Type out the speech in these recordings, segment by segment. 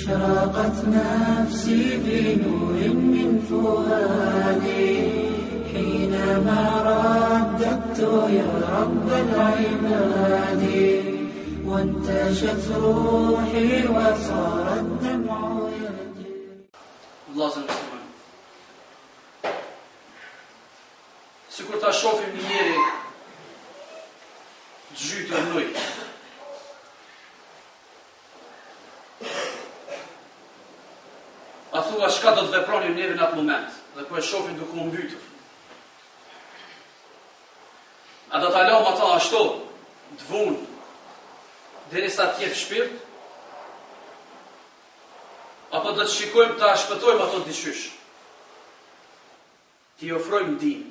أشرقت نفسي بنور من فؤادي حينما رددت يا رب العباد وانتشت روحي وصار الدمع يجري. Vllazën musliman. Sikur ta shohim një njeri gjytur në ujë. A thua çka do të veproni njeri në atë moment, dhe po e shohim duke u mbytur. A do ta lëm ata ashtu, të vunë, derisa të jep shpirt? Apo do të shikojmë ta shpëtojmë ato diçysh? Ti ofrojmë ndihmë.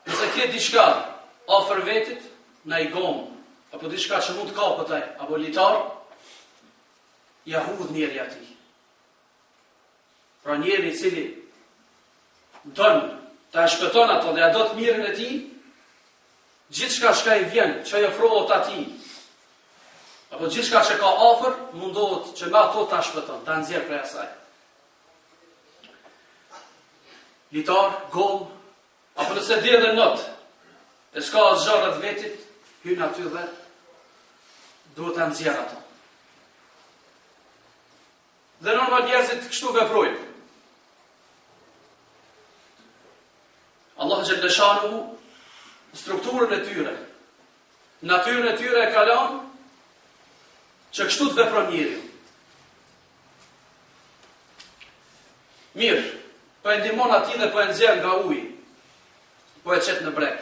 Nëse ke diçka afër vetit, na i gomë, apo diçka që mund të kapët ai, apo litar, ja hudh njeri ati. Pra njeri i cili don ta shpëton ato dhe ja do të mirën e tij, gjithçka që i vjen, që i ofrohet atij, apo gjithçka që ka afër, mundohet që me ato ta shpëton, ta nxjerr prej asaj. Litar, gomë, apo nëse di edhe not, e s'ka as zjarrat vetit, hyn aty dhe duhet ta nxjerr ato. Dhe normal njerëzit kështu veprojnë. Allah xhallashanuhu strukturën e tyre, natyrën e tyre e ka lënë që kështu të vepron njeriu. Mirë, po e ndihmon atij dhe po e nxjerr nga uji, po e çet në breg.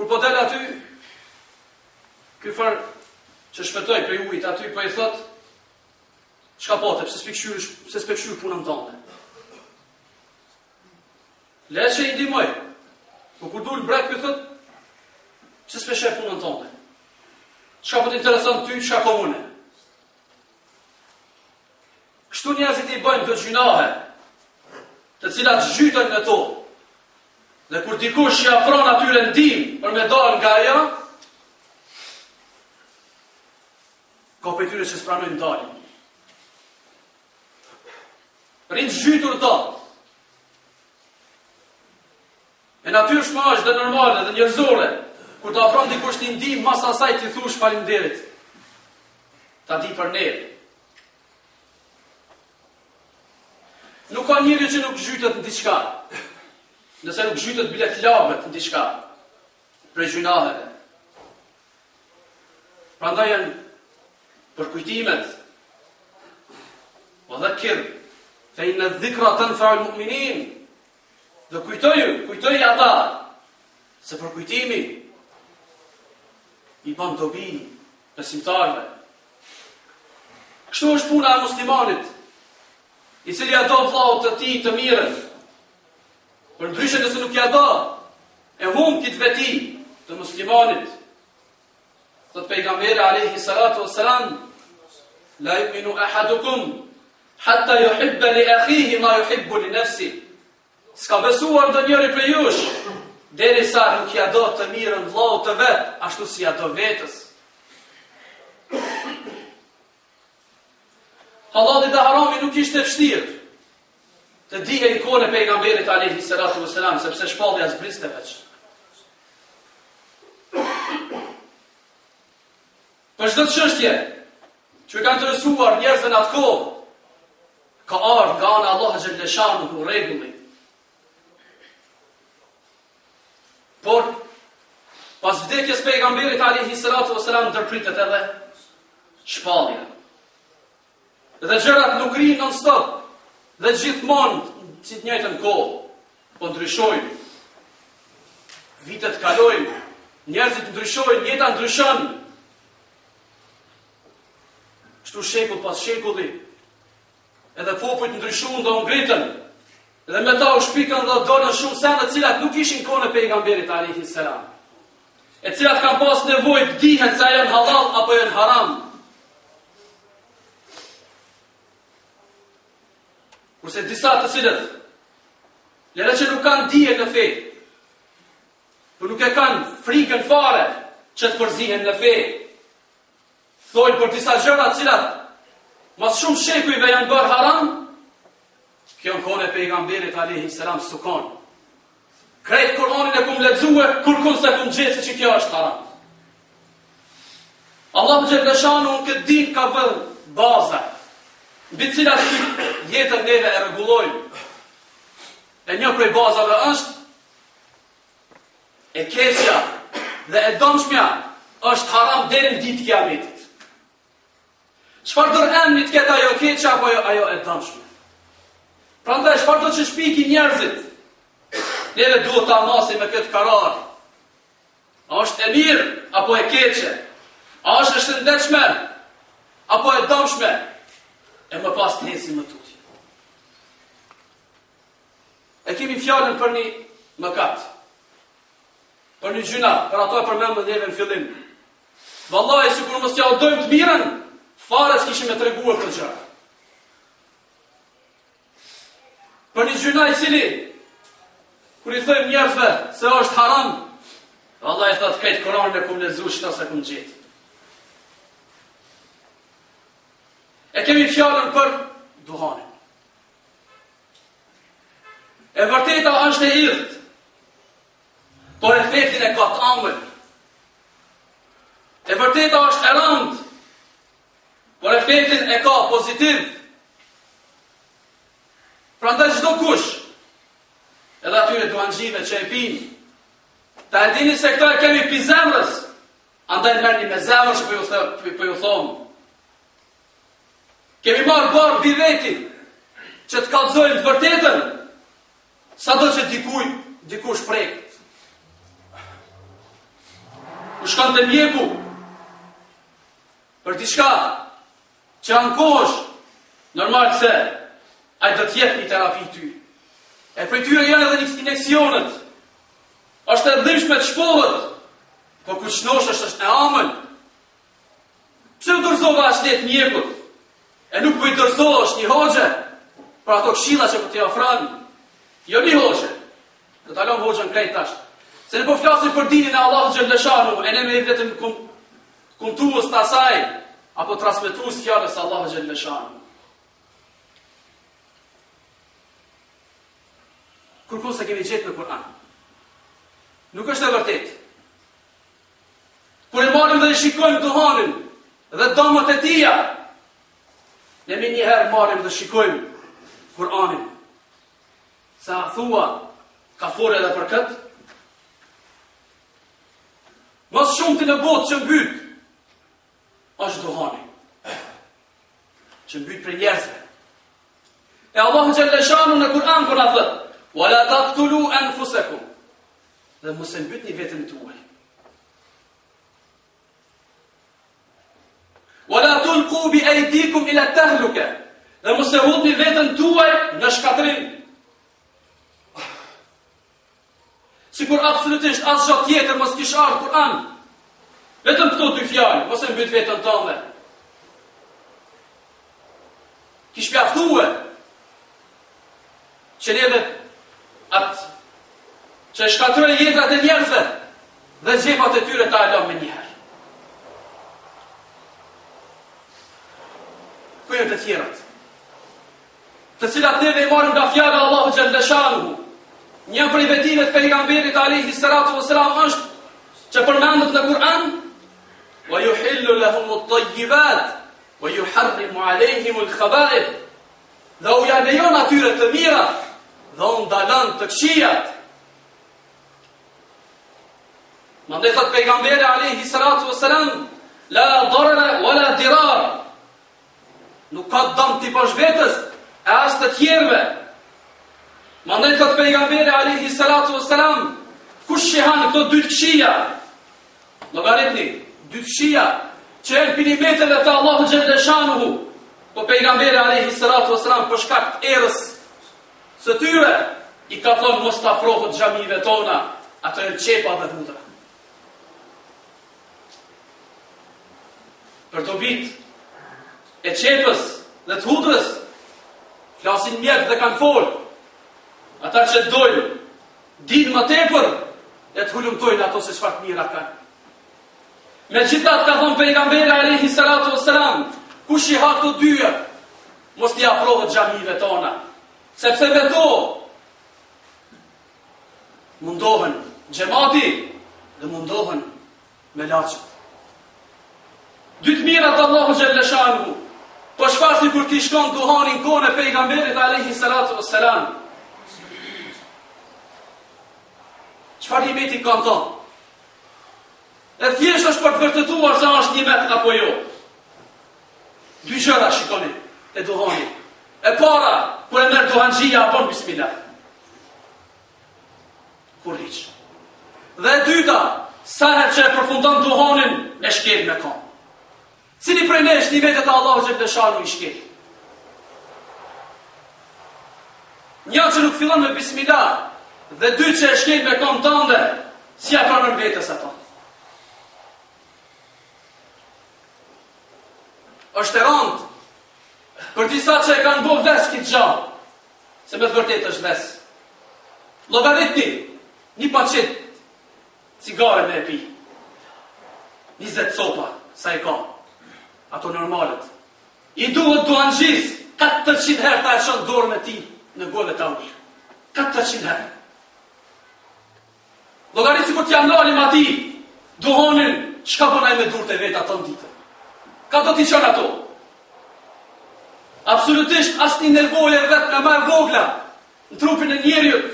Kur po del aty, ky far që shpëtoj prej ujit aty, po i thot, çka pote, pse s'pe këshyr punën tënde. Le që i ndihmoj. Po kur dul breg ky thot, pse s'pe shef punën tënde. Çka po të intereson ty, çka komune. Kështu njerëzit i bëjnë të gjunahe, të cilat zhyten në to. Dhe kur dikush që afron atyre ndihmë për me dalë nga ajo, ka për tyre që s'pranojnë dalin. Rinë zhytur ta. E natyrshme është dhe normale dhe njerëzore, kur të afron dikush një ndihmë, mas asaj t'i thush faleminderit. Ta di për ne. Nuk ka njeri që nuk zhytet në diçka. Nëse nuk zhytet bilet lagët në diçka, prej gjunaheve. Prandaj janë për kujtimet, o dhakir, fe inna dhikra tanfa'ul mu'minin, dhe kujtoj ata, se për kujtimi i bën dobi besimtarëve. Kështu është puna e muslimanit, i cili ja do vllaut të tij të mirën. Për ndryshe nëse nuk ja do, e humb këtë veti të muslimanit. Thot pejgamberi alayhi salatu wassalam, la yu'minu ahadukum hatta yuhibba li akhihi ma yuhibbu li nafsihi. S'ka besuar ndonjëri prej jush derisa nuk ja do të mirën vllaut të vet, ashtu si ja do vetës. Halali dhe harami nuk ishte vështirë të dihej kohën e pejgamberit alayhi salatu wassalam, sepse shpallja zbriste veç. Për çdo çështje që kanë interesuar njerëzve në atë kohë, ka ardhur nga ana e Allahut xhallashanuhu rregulli. Por pas vdekjes pejgamberit alayhi salatu wassalam ndërpritet edhe shpallja. Dhe gjërat nuk rinë non-stop, dhe gjithmonë si të njëjtën kohë, po ndryshojnë. Vitet kalojnë, njerëzit ndryshojnë, jeta ndryshon. Kështu shekull pas shekulli, edhe popujt ndryshuan dhe u ngritën. Dhe me ta u shpikën dhe dolën shumë sende të cilat nuk ishin kohën e pejgamberit alayhi salam. E cilat kanë pas nevojë të dihen se janë halal apo janë haram. Kurse disa të cilët lere që nuk kanë dije në fe, për nuk e kanë frikën fare që të përzihen në fe. Thojnë për disa gjëra të cilat mas shumë shekujve janë bërë haram, kjo në kone pejgamberit alayhi salam sukon. Krejt Kur'anin e kum lexue, kur kun se kum gjetë se që kjo është haram. Allahu xhaleshanu në këtë din ka vënë baza, mbi të cilat jetën neve e rregullojmë. E një prej bazave është e keqja dhe e dëmshmja është haram deri në ditë kiametit. Çfarë do emni të ketë ajo keqja apo ajo e dëmshme? Prandaj çfarë do të shpiki njerëzit? Neve duhet ta masim me këtë karar. A është e mirë apo e keqe? A është e shëndetshme apo e dëmshme? E më pas të hesim më tutje. E kemi fjalën për një mëkat, për një gjuna, për ato e përmendëm neve në fillim. Vallahi sikur mos t'ja dojmë të mirën, fare s'kishim e treguar këtë gjë. Për një gjuna i cili, kur i thëjmë njerëzve se është haram, vallahi thot këtë Kur'anin e kum lexuar çdo sa kum gjetë. E kemi fjalën për duhanin. E vërteta është e idhët, por efektin e ka të ëmbël. E vërteta është e rëndë, por efektin e ka pozitiv. Prandaj çdo kush, edhe atyre duhanxhive që e pinë, ta e dini se këto e kemi pi zemrës, andaj merrni me zemrë që po ju thomë. Kemi marrë barë bi veti që të kallëzojmë të vërtetën, sa do që dikush preket. U shkon të mjeku për diçka që ankohesh, normal se ai do të jep një terapi ty. E për tyre janë edhe një injeksionet. Është e dhimbshme të shpohet, po kur shnoshesh është e amël. Pse u dorëzova ashtet mjekut? E nuk po i dorëzohesh një hoxhe për ato këshilla që po t'i ofron. Jo një hoxhe. Do ta lëm hoxhën krejt tash. Se ne po flasim për dinin e Allahut xhaleshanu, e ne me vetëm kumtues të asaj apo transmetues fjalës së Allahut xhaleshanu. Kërkon se kemi gjetë në Kur'an. Nuk është e vërtet. Kur e marrim dhe i shikojmë duhanin dhe dëmët e tija, ne me njëherë marrim dhe shikojmë Kur'anin. Sa thua, ka fore edhe për këtë? Mos shumë të në botë që mbyt, është duhani. Që mbyt për njerëzve. E Allahu xhaleshanu në Kur'an kur na thot: "Wala taqtulu anfusakum." Dhe mos e mbytni veten tuaj. "Wala tulqu bi aydikum ila tahluka." Dhe mos e hudhni veten tuaj në shkatrim. Sikur absolutisht asgjë tjetër mos kish ardhur Kur'an. Vetëm këto dy fjalë, mos e mbyt veten tënde. Kish mjaftuar që neve atë që shkatroj jetrat e njerëzve dhe gjepat e tyre ta alon me njëherë. Ku janë të tjerat? Të cilat neve i marrim nga fjala e Allahut xhaleshanu. Një prej vetive të pejgamberit alayhi salatu wassalam është që përmendet në Kur'an: "Wa yuhillu lahum at-tayyibat wa yuharrimu alayhim al-khaba'ith." Dhe u ja lejon atyre të mirat dhe u ndalon të këqijat. Mandej thot pejgamberi alayhi salatu wassalam: "La darara wala dirar." Nuk ka dëm ti pas vetes e as të tjerëve. Mandej thot pejgamberi alayhi salatu wassalam: "Kush shehan këto dy këqija?" Llogaritni, dy këqija që janë pinimeteve të Allahut xhaleshanu. Po pejgamberi alayhi salatu wassalam për shkak të errës së tyre i ka thonë mos të afrohet xhamive tona, ato janë çepa dhe hudra. Për dobit e çepës dhe të hudrës flasin mjerë dhe kanë folë. Ata që dojnë din më tepër e të hulumtojnë ato se çfarë të mira kanë. Megjithatë ka thënë pejgamberi alayhi salatu wassalam, kush i ha këto dyja, mos t'i afrohet xhamive tona, sepse veto mundohen xhamati dhe mundohen me laçet. Dy të mirat Allahu xhalla shanuhu, po shfasi kur ti shkon duhanin kohën e pejgamberit alayhi salatu wassalam. Çfarë imeti kanë thonë? E thjesht është për të vërtetuar se është një met apo jo. Dy gjëra shikoni e duhani. E para, kur e merr duhanxhia apo bismillah. Kur hiç. Dhe e dyta, sa herë që e përfundon duhanin, e shkel me këmbë. Cili prej nesh nivetet e Allahu xhalla shanu i shkel? Një që nuk fillon me bismillah, dhe dy që e shkel me këmbë tënde, si ja pranon vetes ato. Është e rëndë për disa që e kanë bo ves këtë gjallë, se me të vërtet është ves. Llogaritni një paqet cigare me e pi, 20 copa, sa e ka, ato normalet. I duhet duhanxhis 400 herë ta e shon dorën e tij në gollet e ujë. 400 herë. Llogarit sikur t'ja ndalim atij duhanin, çka bënaj me durët e vet ato ditë. Ka do t'i qënë ato? Absolutisht asnjë nervoje vetë nga më e vogla në trupin e njeriut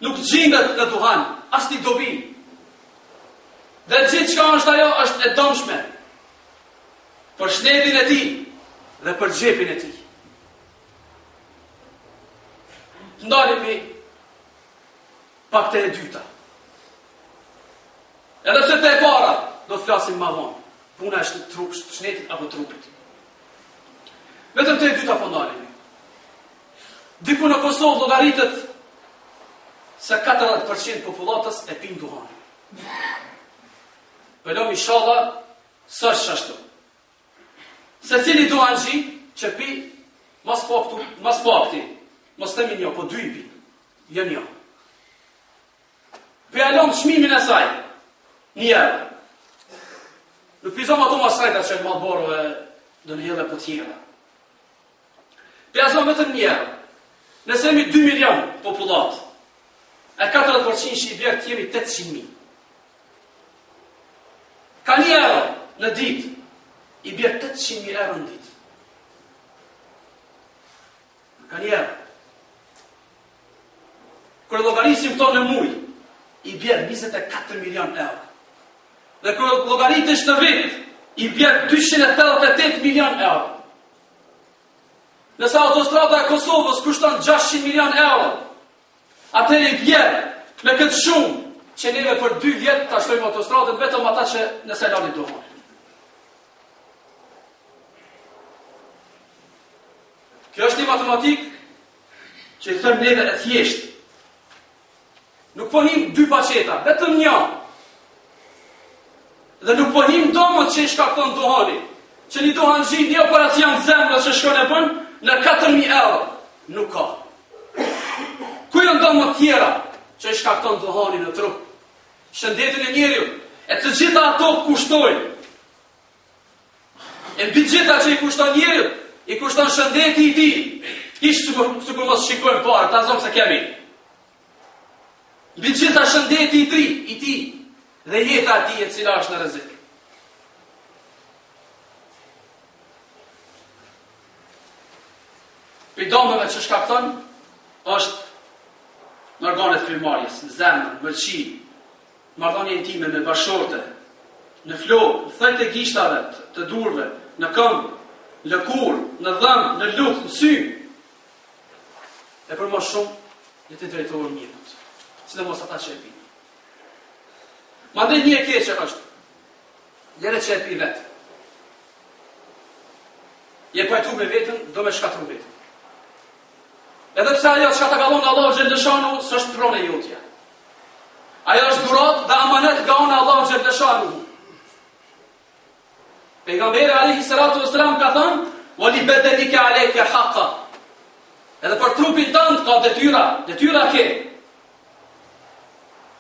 nuk gjendet në duhan, asnjë dobi. Dhe gjithë çka është ajo është e dëmshme për shnedin e tij dhe për xhepin e tij. Ndalemi pak te e dyta. Edhe pse te e para do të flasim më vonë. Puna është në trup, shnetit apo trupit. Vetëm të e dyta po ndalemi. Diku në Kosovë llogaritet se 40% popullatës e pin duhan. Velom inshallah s'është ashtu. Secili duhanxhi që pi mos pakti, mos themi një, po 2 pi. Jo një. Pjalom çmimin e saj. Një herë. Nuk pizom ato masajta që e malboro e do një edhe për tjera. Pjazom vetëm njerë. Nëse jemi 2 milion popullat, e 40% që i bjerë jemi 800.000. Ka një euro në dit, i bjerë 800.000 euro në dit. Ka një euro. Kërë logarisim to në muj, i bjerë 24 milion euro. Dhe kërë llogaritësh në vit, i bjerë 288 milion euro. Nësa autostrada e Kosovës kushton 600 milion euro, atëherë i bjerë me këtë shumë që neve për 2 vjetë ta shtojmë autostradën vetëm ata që nëse lani duhon. Kjo është një matematik që i thëmë neve e thjeshtë. Nuk po him 2 paqeta, vetëm një. Dhe nuk po him domët që i shkakton duhani, që një duhanxhi një operacion zemrës që shkon e bën në 4.000 euro. Nuk ka. Ku janë domët tjera që i shkakton duhani në trup? Shëndetin e njeriu, e të gjitha ato kushtojnë. E mbi gjitha që i kushton njeriu, i kushton shëndeti i tij. Sikur mos shikojmë parë, ta zonë se kemi. Mbi gjitha shëndeti i tij. Dhe jeta ati e cila është në rrezik. Pidomëve që shkakton është në organet frymarrjes, në zemër, mëlçi, marrëdhënie intime me bashorte, në flokë, në thojt e gishtave, të durve, në këmbë, në lëkurë, në dhëmbë, në lukë, në sy. E për më shumë, në të drejtohur njërit, sidomos ata që e pinë. Mandej një e keqe është, lere që e pi vetë. Je pajtu me vetën, do me shkatru vetën. Edhe pse ajo çka ta kallon Allahu xhaleshanu, s'është pronë e jotja. Ajo është dhurat dhe amanet nga ana Allahu xhaleshanu. Pejgamberi alayhi salatu wassalam ka thënë: "Wa li badanika alayka haqqa." Edhe për trupin tënd ka detyra ke.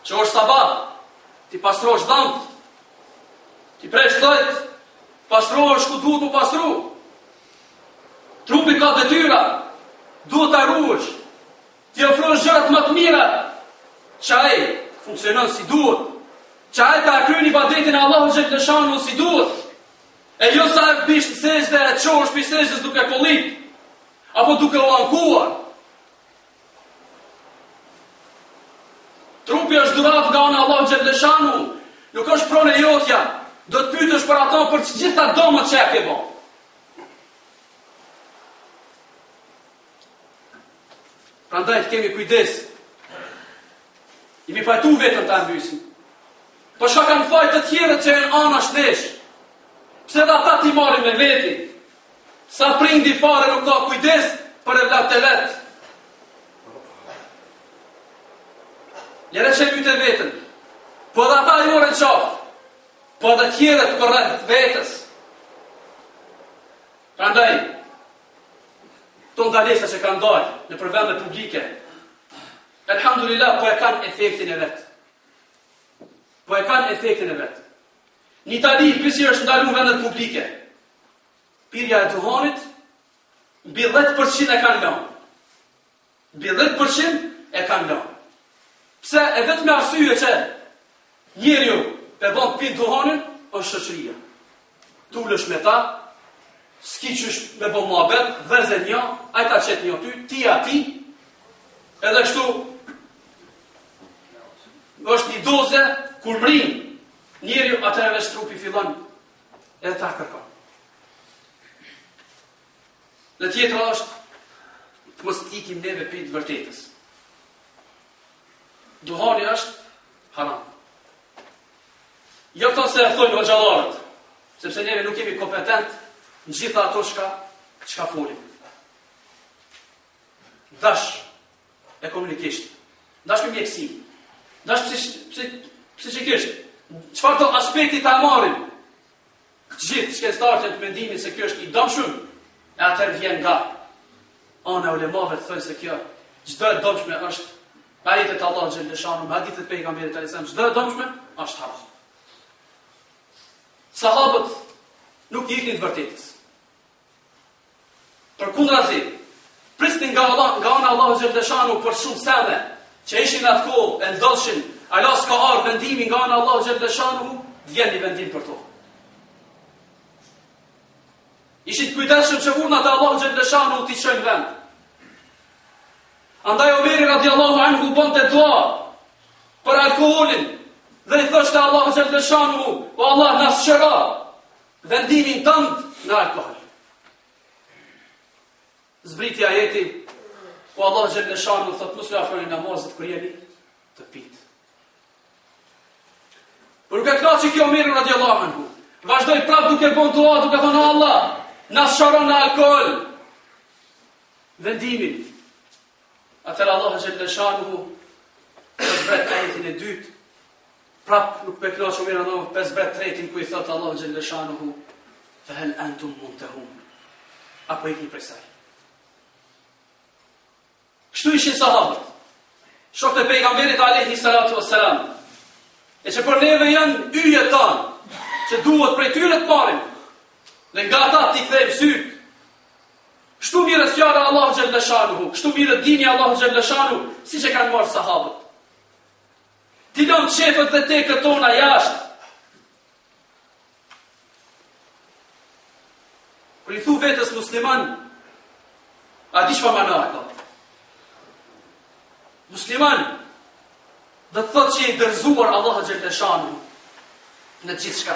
që është sabat, ti pastrosh dëmt, ti presh dhejt, pastrosh ku duhet mu pastru. Trupi ka detyra, duhet ta ruash, ti ofrosh gjërat më të mira, që ai funksionon si duhet, që ai ta kryen ibadetin e Allahut xhaleshanu si duhet. E jo sa e bish në sejdë e qosh për sejdës duke kollit, apo duke u ankuar. Trupi është dhurat nga ana Allahu xhaleshanu, nuk është pronë e jotja. Do të pyetësh për ato për të gjitha domat që e ke bën. Prandaj të kemi kujdes. Jemi pajtu vetëm ta mbysim. Po shka kanë fajt të tjerët që e në ana shnesh. Pse dhe ata ti marrin me veti? Sa prindi fare nuk ka kujdes për e vlatë të vetë. Njëre që e myte vetën. Po dhe ata i morën qafë. Po dhe tjerët kërreth vetës. Prandaj, të ndalesa që kanë dalë në përvende publike, elhamdulillah, po e kanë efektin e vetë. Po e kanë efektin e vetë. Në Itali, pisi është ndalu në vendet publike. Pirja e duhanit, mbi 10% e kanë lënë. Mbi 10% e kanë lënë. Pse e vetëm me arsye që njeriu e bën pin duhanin, është shoqëria. Tulesh me ta, s'ki qysh me bën muhabet, vëzë një, ai ta çet një ty, ti ati, edhe kështu është një doze kur mrin njeriu atëherë veç trupi fillon edhe ta kërkon. Dhe tjetra është të mos ikim neve për të vërtetës. Duhani është haram. Jo këto se e thojnë hoxhallarët, sepse neve nuk jemi kompetent në gjitha ato çka folim. Dash ekonomikisht, dash me mjekësi, dash psikikisht, çfarë do aspekti ta marrim? Gjithë shkencëtarët të mendimin se kjo është i dëmshëm, e atëherë vjen nga ana e ulemave të thënë se kjo çdo e dëmshme është ajetet e Allahut xhaleshanu, hadithet e pejgamberit alayhis salam, çdo e dëmshme është haram. Sahabët nuk iknin të vërtetës. Përkundrazi, prisnin nga ana Allahu xhaleshanu për shumë sende që ishin atë kohë e ndodhshin, ala s'ka ardhur vendimi nga ana Allahu xhaleshanu, vjen një vendim për to. Ishit kujdesshëm që urnat e Allahu xhaleshanu t'i çojnë vend. Andaj Omeri radiallahu anhu bënte dua për alkoolin dhe i thoshte Allahu xhaleshanu, o Allah na shëro vendimin tënd në alkool. Zbriti ajeti, o Allahu xhaleshanu thot mos u afroni namazit kur jeni të pit. Por nuk e kënaqi kjo Omeri radiallahu anhu. Vazhdoi prap duke bën dua, duke thënë Allah na shëron në alkool vendimin. Atëherë Allahu xhaleshanu zbret ajetin e dytë. Prap nuk me kënaqë Omeri në 5 tretin ku i thot Allahu xhaleshanu fa hal antum muntahun. Apo ikni prej saj. Kështu ishin sahabët. Shokët e pejgamberit alayhi salatu wassalam. E që për neve janë yjet tanë, që duhet prej tyre të parim, dhe nga ta t'i kthejmë syt. Kështu mirët fjala Allahu xhaleshanu, kështu mirët dini Allahu xhaleshanu, si që kanë marrë sahabët. Ti lëmë qefët dhe tekët tona jashtë. Kër i thu vetës musliman, a di shpa mana ka? Musliman, dhe të thot që i dërzuar Allahu xhaleshanu në gjithë shka.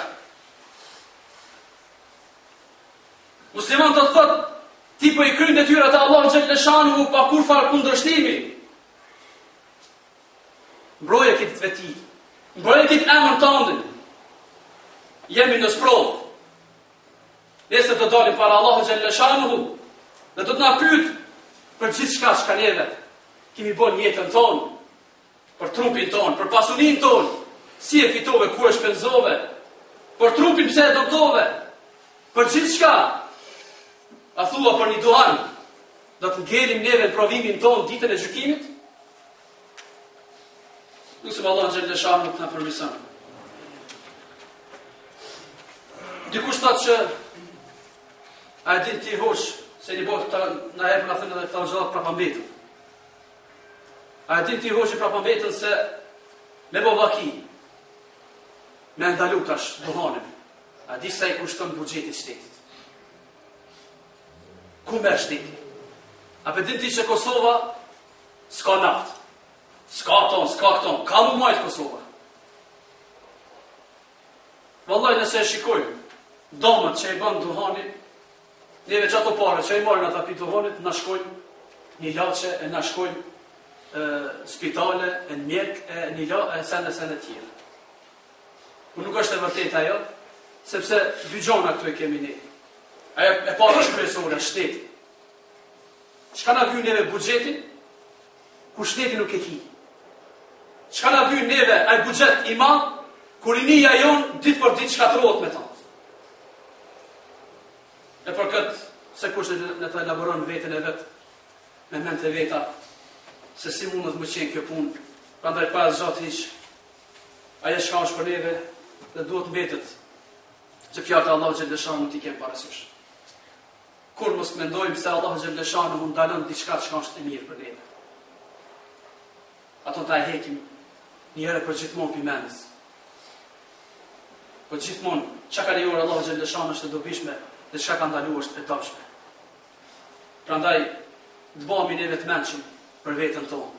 Musliman dhe të thot, ti po i kryen detyrat e Allahu xhaleshanu pa kur farë kundërshtimi. Mbroje këtë veti, mbroje këtë emër tëndin. Jemi në sprovë. Nesër do dalim para Allahu xhaleshanu dhe do të na pyet për gjithë shka që neve kemi bën jetën tonë, për trupin tonë, për pasurinë tonë, si e fitove, ku e shpenzove, për trupin pse e dëmtove, për gjithë shka. A thua për një duhan, do të ngelim neve në provimin tonë ditën e gjykimit? Lusim Allah xhel shanu të na përmirëson. Dikush thotë që a din ti hoç se një botë na herë na thënë edhe këta xhallat prapambetën. A din ti hoç prapambetën se me bovaki me ndalu tash duhanin. A di sa i kushton buxheti i shtetit? Ku merr shteti? A për din ti që Kosova s'ka naftë, s'ka ton, s'ka këton, ka mu majtë Kosova. Vallaj nëse e shikojmë, domët që i bënë duhani, neve që ato pare që i marrin ata pi duhanit, na shkojnë një laqe, e na shkojnë spitale, e në mjek, e një laqe, e sen tjera. Por nuk është e vërtet ajo, sepse dy gjona këtu e kemi ne. Ajo e para është kryesore, shteti. Çka na vjen neve buxhetin, kur shteti nuk e ki. Çka na vjen neve ai buxhet i madh, kur rinia jon ditë për ditë shkatërrohet me ta. E për këtë, se kush në të elaboron vetën e vetë, me ment e veta, se si mundet më qenë kjo punë, prandaj pa zot hiç, ajo shka është për neve, dhe duhet mbetet, që fjallë Allahu xhelleshanu t'i kem parasysh. Kur mos mendojmë se Allahu xhelleshanu mund ndalon diçka që është e mirë për neve. Ato ta e hekim një herë për gjithmonë pi mendjes. Për gjithmonë, çka ka lejuar Allahu xhelleshanu është e dobishme, dhe çka ka ndaluar është e dobishme. Prandaj të bëhemi neve të mendshëm për veten tonë.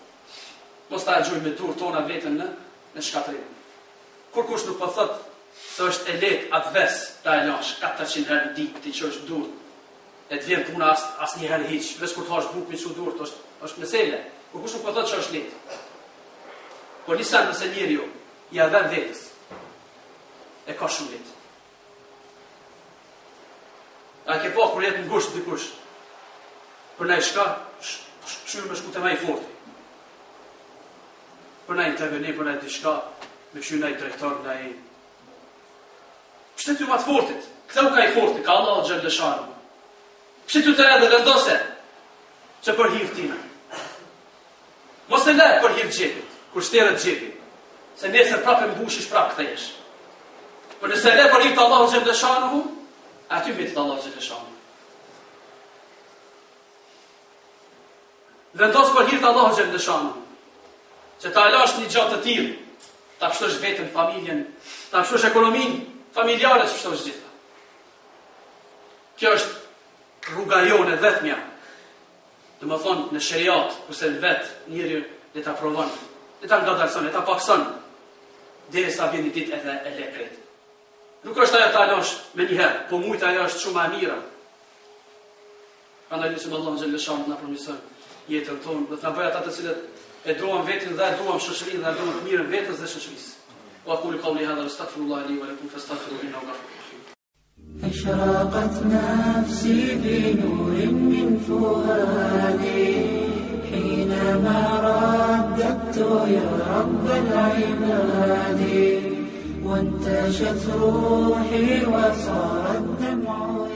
Mos ta gjojmë me dur tona veten në shkatërim. Kur kush nuk po thot se është e lehtë atë ves ta e lash 400 herë ditë ti çosh dur. E të vjen puna asnjëherë hiç, veç kur të hash bukë me çu dur, është mesele. Kur kush nuk po thot që është lehtë. Por nisa nëse njeriu ja vën vetes e ka shumë lehtë. A ke po kur jetë ngusht dikush për na i shka shqyrë me shku të ma i forti. Për na intervenim, për na i diçka, me shqyrë na i drejtor, na i... Pështet ju ma të fortit, këthe u ka i forti, ka Allah xhelleshanu. Pështet ju të redhe dhe ndose, që për hirë tina. Mos e le për hirë gjepit, kur shterët gjepit, se nesër prapë e mbushish prapë këthejesh. Për nëse le për hirë të Allah xhelleshanu, aty mbetet Allah xhelleshanu. Vendos për hir të Allahu xhelleshanu, që ta alash një gjatë të tillë, ta pështosh veten, familjen, ta pështosh ekonominë familjare, të pështosh gjitha. Kjo është rruga jone vetmja. Domethënë në sheriat, kurse vet njeriu le ta provon, le ta ngadalson, le ta pakson, derisa vjen një ditë edhe e le krejt. Nuk është ajo ta alash me një herë, po mujt ajo është shumë e mira. Prandaj lutim Allahun xhelleshanu të na përmirësoj jetën tonë, dhe të na bëjë ata të cilët e duam vetin dhe e duam shoqërinë dhe e duam të mirën vetes dhe shoqërisë. Wa aqulu qawli hadha astaghfirullah li wa lakum fastaghfiruhu innahu ghafurur rahim. أشرقت نفسي بنور من فؤادي حينما رددت يا رب العباد وانتشت روحي وصار الدمع